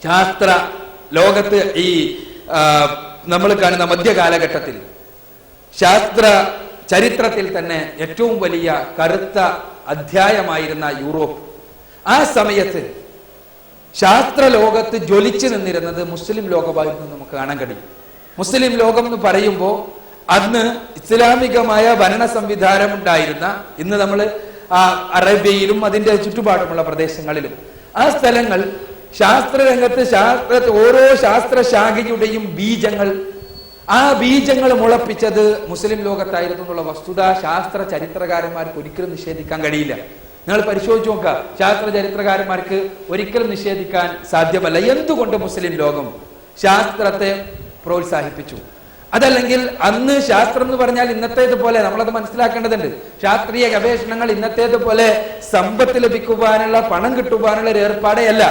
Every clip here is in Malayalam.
ശാസ്ത്ര ലോകത്ത് ഈ നമ്മൾ കാണുന്ന മധ്യകാലഘട്ടത്തിൽ ശാസ്ത്ര ചരിത്രത്തിൽ തന്നെ ഏറ്റവും വലിയ കറുത്ത അധ്യായമായിരുന്ന യൂറോപ്പ്, ആ സമയത്ത് ശാസ്ത്ര ലോകത്ത് ജ്വലിച്ചു നിന്നിരുന്നത് മുസ്ലിം ലോകമായിരുന്നു നമുക്ക് കാണാൻ കഴിയും. മുസ്ലിം ലോകം എന്ന് പറയുമ്പോൾ അന്ന് ഇസ്ലാമികമായ ഭരണ സംവിധാനം ഉണ്ടായിരുന്ന, ഇന്ന് നമ്മൾ അറേബ്യയിലും അതിന്റെ ചുറ്റുപാടുമുള്ള പ്രദേശങ്ങളിലും ആ സ്ഥലങ്ങൾ ശാസ്ത്രരംഗത്ത് ഓരോ ശാസ്ത്രശാഖയുടെയും ബീജങ്ങൾ, ആ ബീജങ്ങൾ മുളപ്പിച്ചത് മുസ്ലിം ലോകത്തായിരുന്നു എന്നുള്ള വസ്തുത ശാസ്ത്ര ചരിത്രകാരന്മാർക്ക് ഒരിക്കലും നിഷേധിക്കാൻ കഴിയില്ല. നിങ്ങൾ പരിശോധിച്ച് നോക്കുക, ശാസ്ത്ര ചരിത്രകാരന്മാർക്ക് ഒരിക്കലും നിഷേധിക്കാൻ സാധ്യമല്ല. എന്തുകൊണ്ട് മുസ്ലിം ലോകം ശാസ്ത്രത്തെ പ്രോത്സാഹിപ്പിച്ചു? അതല്ലെങ്കിൽ അന്ന് ശാസ്ത്രം എന്ന് പറഞ്ഞാൽ ഇന്നത്തേതുപോലെ നമ്മളത് മനസ്സിലാക്കേണ്ടതുണ്ട്. ശാസ്ത്രീയ ഗവേഷണങ്ങൾ ഇന്നത്തേതുപോലെ സമ്പത്ത് ലഭിക്കുവാനുള്ള, പണം കിട്ടുവാനുള്ള ഒരു ഏർപ്പാടേ അല്ല.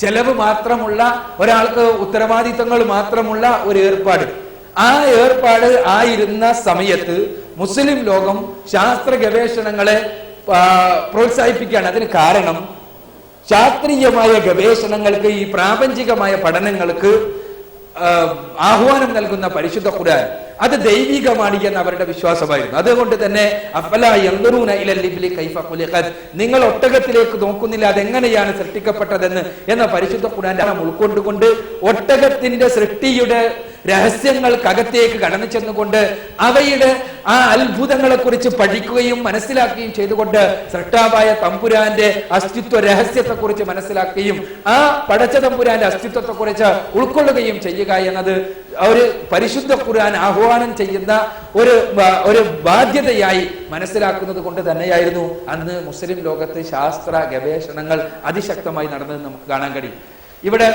ചെലവ് മാത്രമുള്ള, ഒരാൾക്ക് ഉത്തരവാദിത്തങ്ങൾ മാത്രമുള്ള ഒരു ഏർപ്പാട്. ആ ഏർപ്പാട് ആയിരുന്ന സമയത്ത് മുസ്ലിം ലോകം ശാസ്ത്ര ഗവേഷണങ്ങളെ പ്രോത്സാഹിപ്പിക്കുകയാണ്. അതിന് കാരണം ശാസ്ത്രീയമായ ഗവേഷണങ്ങൾക്ക്, ഈ പ്രാപഞ്ചികമായ പഠനങ്ങൾക്ക് ആഹ്വാനം നൽകുന്ന പരിശുദ്ധ ഖുർആൻ അത് ദൈവികമാണ് എന്ന് അവരുടെ വിശ്വാസമായിരുന്നു. അതുകൊണ്ട് തന്നെ അഫലാ യൻദുറൂന ഇലൽ ഇബ്ലി കൈഫ ഖുലിഖത്, നിങ്ങൾ ഒട്ടകത്തിലേക്ക് നോക്കുന്നില്ല അതെങ്ങനെയാണ് സൃഷ്ടിക്കപ്പെട്ടതെന്ന് എന്ന പരിശുദ്ധ ഖുർആന്റെ ഉൾക്കൊണ്ടുകൊണ്ട് ഒട്ടകത്തിന്റെ സൃഷ്ടിയുടെ രഹസ്യങ്ങൾക്കകത്തേക്ക് കടന്നു ചെന്നുകൊണ്ട് അവയുടെ ആ അത്ഭുതങ്ങളെ കുറിച്ച് പഠിക്കുകയും മനസ്സിലാക്കുകയും ചെയ്തുകൊണ്ട് സൃഷ്ടാവായ തമ്പുരാന്റെ അസ്തിത്വ രഹസ്യത്തെ കുറിച്ച് മനസ്സിലാക്കുകയും ആ പടച്ച തമ്പുരാന്റെ അസ്തിത്വത്തെ കുറിച്ച് ഉൾക്കൊള്ളുകയും ചെയ്യുക എന്നത് ഒരു പരിശുദ്ധ ഖുർആൻ ആഹ്വാനം ചെയ്യുന്ന ഒരു ബാധ്യതയായി മനസ്സിലാക്കുന്നത് കൊണ്ട് തന്നെയായിരുന്നു അന്ന് മുസ്ലിം ലോകത്ത് ശാസ്ത്ര ഗവേഷണങ്ങൾ അതിശക്തമായി നടന്നതെന്ന് നമുക്ക് കാണാൻ കഴിയും. ഇവിടെ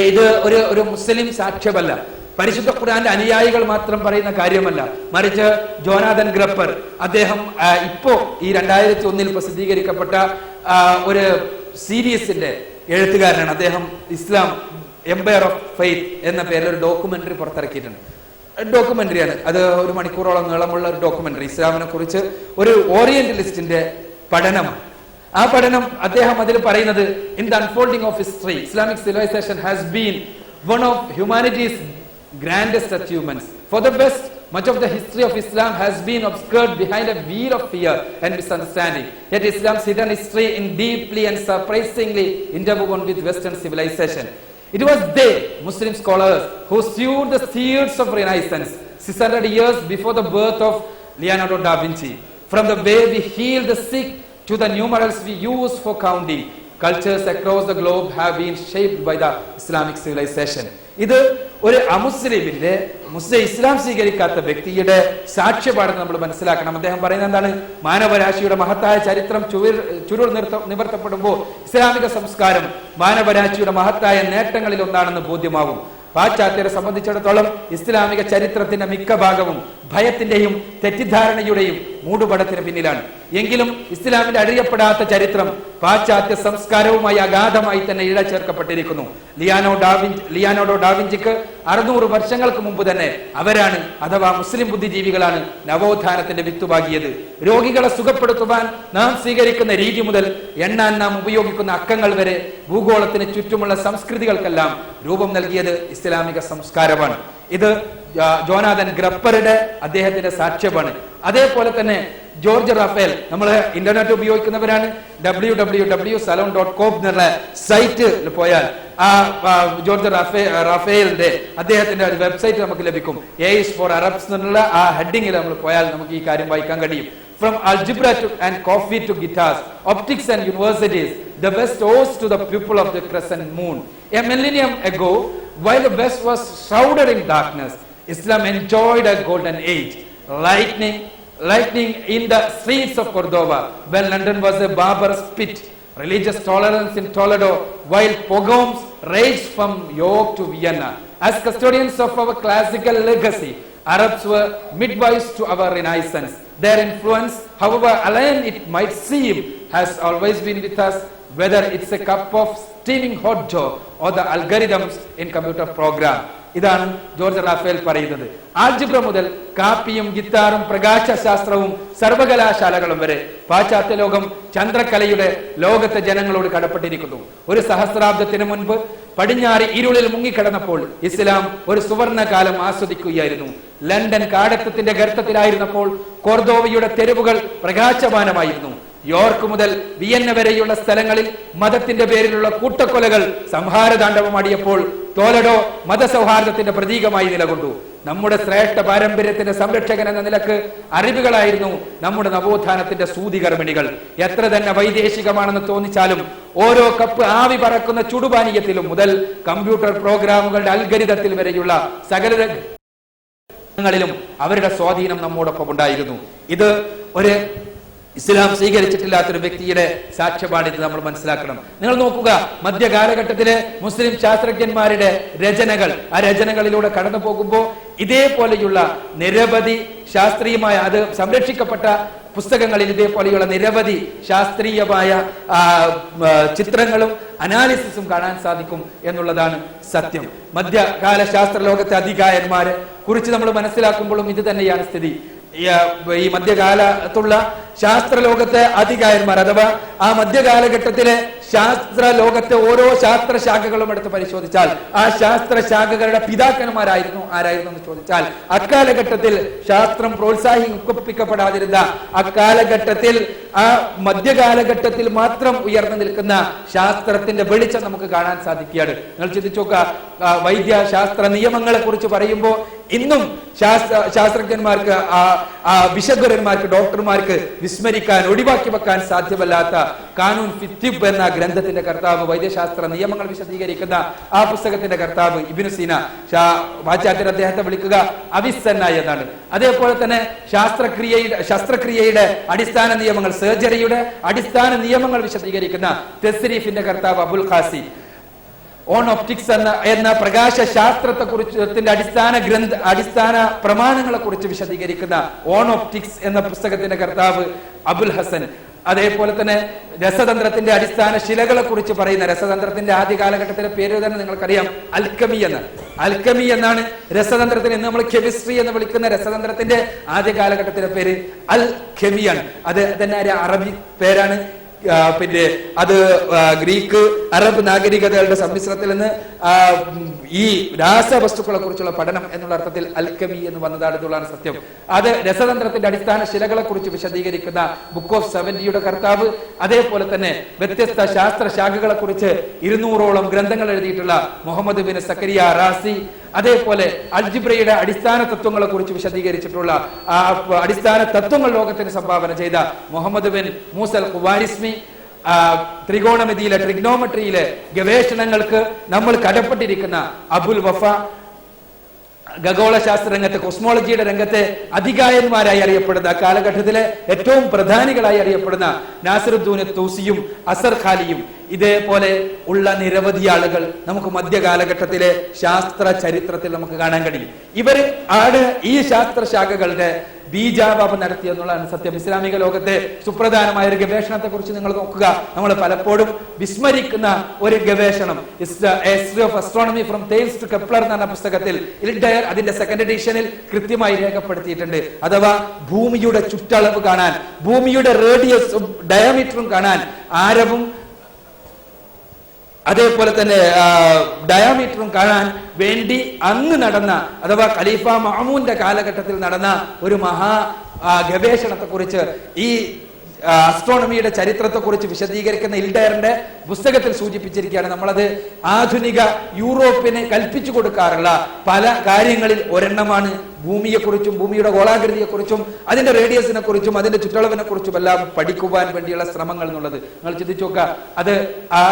ഇത് ഒരു മുസ്ലിം സാക്ഷ്യമല്ല, പരിശുദ്ധ ഖുർആന്റെ അനുയായികൾ മാത്രം പറയുന്ന കാര്യമല്ല, മറിച്ച് ജോനാഥൻ ഗ്രപ്പർ, അദ്ദേഹം ഇപ്പോ ഈ 2001 പ്രസിദ്ധീകരിക്കപ്പെട്ട ഒരു സീരീസിന്റെ എഴുത്തുകാരനാണ്. അദ്ദേഹം ഇസ്ലാം എംപയർ ഓഫ് ഫെയ്ത്ത് എന്ന പേരിൽ ഒരു ഡോക്യുമെന്ററി പുറത്തിറക്കിയിട്ടുണ്ട്. ഡോക്യുമെന്ററിയാണ് അത്, 1 മണിക്കൂറോളം നീളമുള്ള ഒരു ഡോക്യുമെന്ററി. ഇസ്ലാമിനെ കുറിച്ച് ഒരു ഓറിയന്റലിസ്റ്റിന്റെ പഠനമാണ്. ആ പഠനം അദ്ദേഹം അതിൽ പറയുന്നത്, in the unfolding of history Islamic civilisation has been one of humanity's grandest achievements. For the best much of the history of Islam has been obscured behind a veil of fear and misunderstanding. Yet Islam's hidden history is deeply and surprisingly interwoven with Western civilization. It was they, Muslim scholars, who sowed the seeds of Renaissance 600 years before the birth of Leonardo da Vinci. From the way we heal the sick to the numerals we use for counting, cultures across the globe have been shaped by the Islamic civilization. ഇത് ഒരു അമുസ്ലിമിന്റെ, ഇസ്ലാം സ്വീകരിക്കാത്ത വ്യക്തിയുടെ സാക്ഷ്യപാടെന്ന് നമ്മൾ മനസ്സിലാക്കണം. അദ്ദേഹം പറയുന്നത് എന്താണ്? മാനവരാശിയുടെ മഹത്തായ ചരിത്രം ചുരുൾ നിവർത്തപ്പെടുമ്പോൾ ഇസ്ലാമിക സംസ്കാരം മാനവരാശിയുടെ മഹത്തായ നേട്ടങ്ങളിൽ ഒന്നാണെന്ന് ബോധ്യമാകും. പാശ്ചാത്യരെ സംബന്ധിച്ചിടത്തോളം ഇസ്ലാമിക ചരിത്രത്തിന്റെ മിക്ക ഭാഗവും ഭയത്തിന്റെയും തെറ്റിദ്ധാരണയുടെയും മൂടുപടത്തിന് പിന്നിലാണ്. എങ്കിലും ഇസ്ലാമിന്റെ അറിയപ്പെടാത്ത ചരിത്രം പാശ്ചാത്യ സംസ്കാരവുമായി അഗാധമായി തന്നെ ഇഴചേർക്കപ്പെട്ടിരിക്കുന്നു. ലിയാനോഡോ ഡാവിഞ്ചിക്ക് 600 വർഷങ്ങൾക്ക് മുമ്പ് തന്നെ അവരാണ്, അഥവാ മുസ്ലിം ബുദ്ധിജീവികളാണ് നവോത്ഥാനത്തിന്റെ വിത്തുപാകിയത്. രോഗികളെ സുഖപ്പെടുത്തുവാൻ നാം സ്വീകരിക്കുന്ന രീതി മുതൽ എണ്ണാൻ നാം ഉപയോഗിക്കുന്ന അക്കങ്ങൾ വരെ ഭൂഗോളത്തിന് ചുറ്റുമുള്ള സംസ്കൃതികൾക്കെല്ലാം രൂപം നൽകിയത് ഇസ്ലാമിക സംസ്കാരമാണ്. ഇത് ജോനാഥൻ ഗ്രപ്പറുടെ അദ്ദേഹത്തിന്റെ സാക്ഷ്യമാണ്. അതേപോലെ തന്നെ ജോർജ് റാഫേൽ, നമ്മൾ ഇന്റർനെറ്റ് ഉപയോഗിക്കുന്നവരാണ്, www.salon.com എന്നുള്ള സൈറ്റിൽ പോയാൽ ആ ജോർജ് റാഫേലിന്റെ അദ്ദേഹത്തിന്റെ ഒരു വെബ്സൈറ്റ് നമുക്ക് ലഭിക്കും. A is for Arabs എന്നുള്ള ആ ഹെഡിങ്ങിൽ നമ്മൾ പോയാൽ നമുക്ക് ഈ കാര്യം വായിക്കാൻ കഴിയും. From algebra and coffee to guitars, optics and universities, the West owes to the people of the crescent moon. A millennium ago, while the West was shrouded in darkness, Islam enjoyed a golden age. Lightning in the streets of Cordoba, when London was a barbarous pit. Religious tolerance in Toledo, while pogroms raged from York to Vienna. As custodians of our classical legacy, Arabs were midwives to our Renaissance. Their influence, however alien it might seem, has always been with us, whether it's a cup of steaming hot dough or the algorithms in computer program. ഇതാണ് ജോർജ് റാഫേൽ പറയുന്നത്. ആൽജിബ്ര മുതൽ കാപ്പിയും ഗിത്താറും പ്രകാശശാസ്ത്രവും സർവകലാശാലകളും വരെ പാശ്ചാത്യ ലോകം ചന്ദ്രകലയുടെ ലോകത്തെ ജനങ്ങളോട് കടപ്പെട്ടിരിക്കുന്നു. 1 സഹസ്രാബ്ദത്തിന് മുൻപ് പടിഞ്ഞാറ് ഇരുളിൽ മുങ്ങിക്കിടന്നപ്പോൾ ഇസ്ലാം ഒരു സുവർണ കാലം ആസ്വദിക്കുകയായിരുന്നു. ലണ്ടൻ കാടത്തത്തിന്റെ ഗർത്തത്തിലായിരുന്നപ്പോൾ കോർദോവയുടെ തെരുവുകൾ പ്രകാശമാനമായിരുന്നു. യോർക്ക് മുതൽ വിയന്ന വരെയുള്ള സ്ഥലങ്ങളിൽ മതത്തിന്റെ പേരിലുള്ള കൂട്ടക്കൊലകൾ സംഹാരതാണ്ഡവമാടിയപ്പോൾ ടോലഡോ മതസൗഹാർദ്ദത്തിന്റെ പ്രതീകമായി നിലകൊണ്ടു. നമ്മുടെ ശ്രേഷ്ഠ പാരമ്പര്യത്തിന്റെ സംരക്ഷകൻ എന്ന നിലക്ക് അറിവുകളായിരുന്നു നമ്മുടെ നവോത്ഥാനത്തിന്റെ സൂതികർമ്മിണികൾ. എത്ര തന്നെ വൈദേശികമാണെന്ന് തോന്നിച്ചാലും ഓരോ കപ്പ് ആവി പറക്കുന്ന ചുടുപാനീയത്തിലും മുതൽ കമ്പ്യൂട്ടർ പ്രോഗ്രാമുകളുടെ അൽഗരിതത്തിൽ വരെയുള്ള സകല ങ്ങളിലും അവരുടെ സ്വാധീനം നമ്മോടൊപ്പം ഉണ്ടായിരുന്നു. ഇത് ഒരു ഇസ്ലാം സ്വീകരിച്ചിട്ടില്ലാത്തൊരു വ്യക്തിയുടെ സാക്ഷ്യപാഠിത് നമ്മൾ മനസ്സിലാക്കണം. നിങ്ങൾ നോക്കുക, മധ്യകാലഘട്ടത്തിലെ മുസ്ലിം ശാസ്ത്രജ്ഞന്മാരുടെ രചനകൾ, ആ രചനകളിലൂടെ കടന്നു പോകുമ്പോൾ ഇതേപോലെയുള്ള നിരവധി ശാസ്ത്രീയമായ, അത് സംരക്ഷിക്കപ്പെട്ട പുസ്തകങ്ങളിൽ ഇതേപോലെയുള്ള നിരവധി ശാസ്ത്രീയമായ ചിത്രങ്ങളും അനാലിസിസും കാണാൻ സാധിക്കും എന്നുള്ളതാണ് സത്യം. മധ്യകാല ശാസ്ത്രലോകത്തെ അധികായന്മാരെ കുറിച്ച് നമ്മൾ മനസ്സിലാക്കുമ്പോഴും ഇത് തന്നെയാണ് സ്ഥിതി. ഈ മധ്യകാലത്തുള്ള ശാസ്ത്രലോകത്തെ അധികായന്മാർ അഥവാ ആ മധ്യകാലഘട്ടത്തിലെ ശാസ്ത്രലോകത്തെ ഓരോ ശാസ്ത്രശാഖകളും എടുത്ത് പരിശോധിച്ചാൽ ആ ശാസ്ത്രശാഖകളുടെ പിതാക്കന്മാരായിരുന്നു ആരായിരുന്നു എന്ന് ചോദിച്ചാൽ, അക്കാലഘട്ടത്തിൽ ശാസ്ത്രം പ്രോത്സാഹിപ്പിക്കപ്പെടാതിരുന്ന അക്കാലഘട്ടത്തിൽ ആ മധ്യകാലഘട്ടത്തിൽ മാത്രം ഉയർന്നു നിൽക്കുന്ന ശാസ്ത്രത്തിന്റെ വെളിച്ചം നമുക്ക് കാണാൻ സാധിക്കുകയാണ്. നിങ്ങൾ ചിന്തിച്ചു നോക്കുക, വൈദ്യശാസ്ത്ര നിയമങ്ങളെ കുറിച്ച് പറയുമ്പോൾ ഇന്നും ശാസ്ത്രജ്ഞന്മാർക്ക്, വിശഗ്വരന്മാർക്ക്, ഡോക്ടർമാർക്ക് വിസ്മരിക്കാൻ, ഒഴിവാക്കി വെക്കാൻ സാധ്യമല്ലാത്ത കാനൂൻ ഫിത്തിബ് എന്ന ഗ്രന്ഥത്തിന്റെ കർത്താവ്, വൈദ്യശാസ്ത്ര നിയമങ്ങൾ വിശദീകരിക്കുന്ന ആ പുസ്തകത്തിന്റെ കർത്താവ് ഇബ്നു സീന, പാശ്ചാത്യർ അദ്ദേഹത്തെ വിളിക്കുക അവിസ്സന്ന എന്നാണ്. അതേപോലെ തന്നെ ശസ്ത്രക്രിയയുടെ അടിസ്ഥാന നിയമങ്ങൾ, സർജറിയുടെ അടിസ്ഥാന നിയമങ്ങൾ വിശദീകരിക്കുന്ന തെസ്രീഫിന്റെ കർത്താവ് അബുൽ ഖാസി, ഓൺ ഒപ്റ്റിക്സ് എന്ന പ്രകാശ ശാസ്ത്രത്തെ കുറിച്ച് അടിസ്ഥാന പ്രമാണങ്ങളെ കുറിച്ച് വിശദീകരിക്കുന്ന ഓൺ ഒപ്റ്റിക്സ് എന്ന പുസ്തകത്തിന്റെ കർത്താവ് അബുൽ ഹസൻ. അതേപോലെ തന്നെ രസതന്ത്രത്തിന്റെ അടിസ്ഥാന ശിലകളെ കുറിച്ച് പറയുന്ന, രസതന്ത്രത്തിന്റെ ആദ്യ കാലഘട്ടത്തിലെ പേര് തന്നെ നിങ്ങൾക്കറിയാം, അൽക്കമി എന്ന്. അൽക്കമി എന്നാണ് രസതന്ത്രത്തിന്, ഇന്ന് നമ്മൾ കെമിസ്ട്രി എന്ന് വിളിക്കുന്ന രസതന്ത്രത്തിന്റെ ആദ്യ കാലഘട്ടത്തിലെ പേര് അൽ കെമിയാണ്. അത് തന്നെ അറബി പേരാണ്. പിന്നെ അത് ഗ്രീക്ക് അറബ് നാഗരികതകളുടെ സമ്മിശ്രത്തിൽ നിന്ന് ഈ രാസവസ്തുക്കളെ കുറിച്ചുള്ള പഠനം എന്നുള്ള അർത്ഥത്തിൽ അൽക്കമി എന്ന് വന്നതാണ് എന്നുള്ളതാണ് സത്യം. അത് രസതന്ത്രത്തിന്റെ അടിസ്ഥാന ശിലകളെ കുറിച്ച് വിശദീകരിക്കുന്ന ബുക്ക് ഓഫ് 70യുടെ കർത്താവ്. അതേപോലെ തന്നെ വ്യത്യസ്ത ശാസ്ത്ര ശാഖകളെ കുറിച്ച് 200ഓളം ഗ്രന്ഥങ്ങൾ എഴുതിയിട്ടുള്ള മുഹമ്മദ് ബിൻ സക്കരിയ റാസി. അതേപോലെ അൽജിബ്രയുടെ അടിസ്ഥാന തത്വങ്ങളെ കുറിച്ച് വിശദീകരിച്ചിട്ടുള്ള അടിസ്ഥാന തത്വങ്ങൾ ലോകത്തിന് സംഭാവന ചെയ്ത മുഹമ്മദ് ബിൻ മൂസൽ ഖുവാരിസ്മി. ത്രികോണമിതിയിലെ, ട്രിഗ്നോമെട്രിയിലെ ഗവേഷണങ്ങൾക്ക് നമ്മൾ കടപ്പെട്ടിരിക്കുന്ന അബുൽ വഫ. ഖഗോളശാസ്ത്ര രംഗത്തെ, കോസ്മോളജിയുടെ രംഗത്തെ അധികായന്മാരായി അറിയപ്പെടുന്ന കാലഘട്ടത്തിലെ ഏറ്റവും പ്രധാനികളായി അറിയപ്പെടുന്ന നാസിറുദ്ദീൻ തൂസിയും അസർ ഖാലിയും, ഇതേപോലെ ഉള്ള നിരവധി ആളുകൾ നമുക്ക് മധ്യകാലഘട്ടത്തിലെ ശാസ്ത്ര ചരിത്രത്തിൽ നമുക്ക് കാണാൻ കഴിയും. ഇവര് ആണ് ഈ ശാസ്ത്രശാഖകളുടെ ബീജാപാപം നടത്തി എന്നുള്ളതാണ് സത്യം. ഇസ്ലാമിക ലോകത്തെ സുപ്രധാനമായ ഒരു ഗവേഷണത്തെ കുറിച്ച് നിങ്ങൾ നോക്കുക, നമ്മൾ പലപ്പോഴും വിസ്മരിക്കുന്ന ഒരു ഗവേഷണം, history of astronomy from Thales to Kepler എന്ന പുസ്തകത്തിൽ ഇൽഡയർ അതിന്റെ സെക്കൻഡ് എഡിഷനിൽ കൃത്യമായി രേഖപ്പെടുത്തിയിട്ടുണ്ട്. അഥവാ ഭൂമിയുടെ ചുറ്റളവ് കാണാൻ, ഭൂമിയുടെ റേഡിയസും ഡയമീറ്ററും കാണാൻ, ആരവും അതേപോലെ തന്നെ ഡയാമീറ്ററും കാണാൻ വേണ്ടി അന്ന് നടന്ന, അഥവാ ഖലീഫ മഅ്മൂന്റെ കാലഘട്ടത്തിൽ നടന്ന ഒരു മഹാ ഗവേഷണത്തെ കുറിച്ച്, ഈ അസ്ട്രോണമിയുടെ ചരിത്രത്തെ കുറിച്ച് വിശദീകരിക്കുന്ന ഇൽഡയറിന്റെ പുസ്തകത്തിൽ സൂചിപ്പിച്ചിരിക്കുകയാണ്. നമ്മളത് ആധുനിക യൂറോപ്പിന് കൽപ്പിച്ചു കൊടുക്കാറുള്ള പല കാര്യങ്ങളിൽ ഒരെണ്ണമാണ് ഭൂമിയെക്കുറിച്ചും ഭൂമിയുടെ ഗോളാകൃതിയെക്കുറിച്ചും അതിന്റെ റേഡിയസിനെ കുറിച്ചും അതിന്റെ ചുറ്റളവിനെ കുറിച്ചും എല്ലാം പഠിക്കുവാൻ വേണ്ടിയുള്ള ശ്രമങ്ങൾ എന്നുള്ളത്. നിങ്ങൾ ചിന്തിച്ചു നോക്കുക, അത് ആ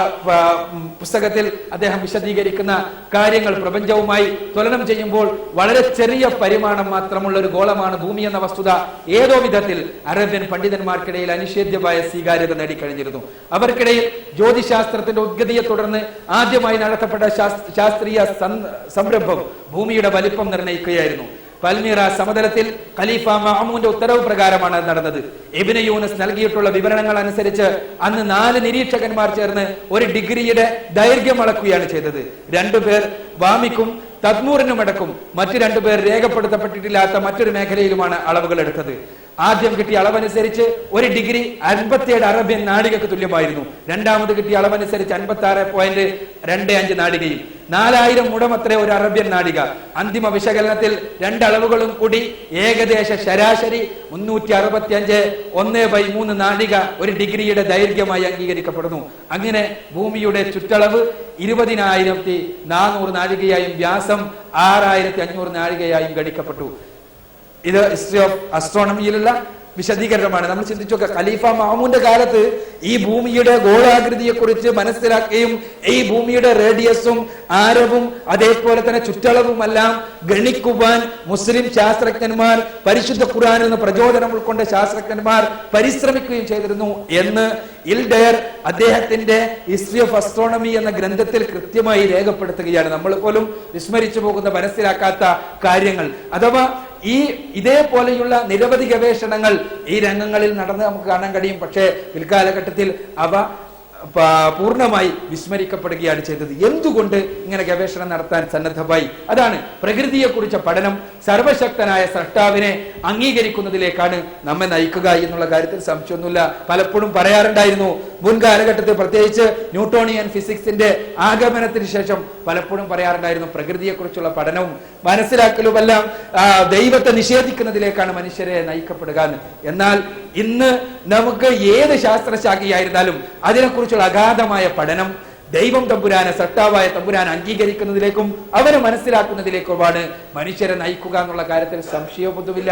പുസ്തകത്തിൽ അദ്ദേഹം വിശദീകരിക്കുന്ന കാര്യങ്ങൾ പ്രപഞ്ചവുമായി തുലനം ചെയ്യുമ്പോൾ വളരെ ചെറിയ പരിമാണം മാത്രമുള്ള ഒരു ഗോളമാണ് ഭൂമി എന്ന വസ്തുത ഏതോ വിധത്തിൽ അറേബ്യൻ പണ്ഡിതന്മാർക്കിടയിൽ അനിഷേധ്യമായ സ്വീകാര്യത നേടിക്കഴിഞ്ഞിരുന്നു. അവർക്കിടയിൽ ജ്യോതിശാസ്ത്രത്തിന്റെ ഉദ്ഗതിയെ തുടർന്ന് ആദ്യമായി നടത്തപ്പെട്ട ശാസ്ത്രീയ സംരംഭം ഭൂമിയുടെ വലിപ്പം നിർണ്ണയിക്കുകയായിരുന്നു. പൽമീറ സമതലത്തിൽ ഖലീഫ മഅ്മൂന്റെ ഉത്തരവ് പ്രകാരമാണ് നടന്നത്. ഇബ്നു യൂനസ് നൽകിയിട്ടുള്ള വിവരണങ്ങൾ അനുസരിച്ച് അന്ന് 4 നിരീക്ഷകന്മാർ ചേർന്ന് ഒരു ഡിഗ്രിയുടെ ദൈർഘ്യം അളക്കുകയാണ് ചെയ്തത്. 2 പേർ വാമിക്കും തദ്മൂറിനുമടക്കും മറ്റു 2 പേർ രേഖപ്പെടുത്തപ്പെട്ടിട്ടില്ലാത്ത മറ്റൊരു മേഖലയിലുമാണ് അളവുകൾ എടുത്തത്. ആദ്യം കിട്ടിയ അളവനുസരിച്ച് 1 ഡിഗ്രി 57 അറേബ്യൻ നാഴികക്ക് തുല്യമായിരുന്നു. രണ്ടാമത് കിട്ടിയ അളവനുസരിച്ച് 56.25 നാഴികയും 4000 മുടമത്രേ ഒരു അറേബ്യൻ നാഴിക. അന്തിമ വിശകലനത്തിൽ 2 അളവുകളും കൂടി ഏകദേശ ശരാശരി 365 1/3 നാഴിക 1 ഡിഗ്രിയുടെ ദൈർഘ്യമായി അംഗീകരിക്കപ്പെടുന്നു. അങ്ങനെ ഭൂമിയുടെ ചുറ്റളവ് 20,400 നാഴികയായും വ്യാസം 6,500 നാഴികയായും ഗണിക്കപ്പെട്ടു. ഇത് ഹിസ്റ്ററി ഓഫ് അസ്ട്രോണമിയിലുള്ള വിശദീകരണമാണ്. നമ്മൾ ചിന്തിച്ചൊക്കെ ഖലീഫ മഅ്മൂന്റെ കാലത്ത് ഈ ഭൂമിയുടെ ഗോളാകൃതിയെ കുറിച്ച് മനസ്സിലാക്കുകയും ഈ ഭൂമിയുടെ റേഡിയസും ആരവും അതേപോലെ തന്നെ ചുറ്റളവുമെല്ലാം ഗണിക്കുവാൻ മുസ്ലിം ശാസ്ത്രജ്ഞന്മാർ, പരിശുദ്ധ ഖുർആനിൽ നിന്ന് പ്രചോദനം ഉൾക്കൊണ്ട ശാസ്ത്രജ്ഞന്മാർ പരിശ്രമിക്കുകയും ചെയ്തിരുന്നു എന്ന് ഇൽഡയർ അദ്ദേഹത്തിന്റെ ഹിസ്റ്ററി ഓഫ് അസ്ട്രോണമി എന്ന ഗ്രന്ഥത്തിൽ കൃത്യമായി രേഖപ്പെടുത്തുകയാണ്. നമ്മൾ പോലും വിസ്മരിച്ചു പോകുന്ന, മനസ്സിലാക്കാത്ത കാര്യങ്ങൾ. അഥവാ ഇതേപോലെയുള്ള നിരവധി ഗവേഷണങ്ങൾ ഈ രംഗങ്ങളിൽ നടന്ന് നമുക്ക് കാണാൻ കഴിയും. പക്ഷേ പിൽക്കാലഘട്ടത്തിൽ അവ പൂർണ്ണമായി വിസ്മരിക്കപ്പെടുകയാണ് ചെയ്തത്. എന്തുകൊണ്ട് ഇങ്ങനെ ഗവേഷണം നടത്താൻ സന്നദ്ധമായി? അതാണ് പ്രകൃതിയെ കുറിച്ച പഠനം സർവശക്തനായ സൃഷ്ടാവിനെ അംഗീകരിക്കുന്നതിലേക്കാണ് നമ്മെ നയിക്കുക എന്നുള്ള കാര്യത്തിൽ സംശയമൊന്നുമില്ല. പലപ്പോഴും പറയാറുണ്ടായിരുന്നു, മുൻകാലഘട്ടത്തിൽ പ്രത്യേകിച്ച് ന്യൂട്ടോണിയൻ ഫിസിക്സിന്റെ ആഗമനത്തിന് ശേഷം പലപ്പോഴും പറയാറുണ്ടായിരുന്നു, പ്രകൃതിയെ കുറിച്ചുള്ള പഠനവും മനസ്സിലാക്കലുമെല്ലാം ദൈവത്തെ നിഷേധിക്കുന്നതിലേക്കാണ് മനുഷ്യരെ നയിക്കപ്പെടുക എന്ന്. എന്നാൽ ഇന്ന് നമുക്ക് ഏത് ശാസ്ത്രശാഖയായിരുന്നാലും അതിനെക്കുറിച്ചുള്ള അഗാധമായ പഠനം ദൈവം തമ്പുരാനെ, സട്ടാവായ തമ്പുരാനെ അംഗീകരിക്കുന്നതിലേക്കും അവരെ മനസ്സിലാക്കുന്നതിലേക്കുമാണ് മനുഷ്യരെ നയിക്കുക എന്നുള്ള കാര്യത്തിൽ സംശയമൊന്നുമില്ല.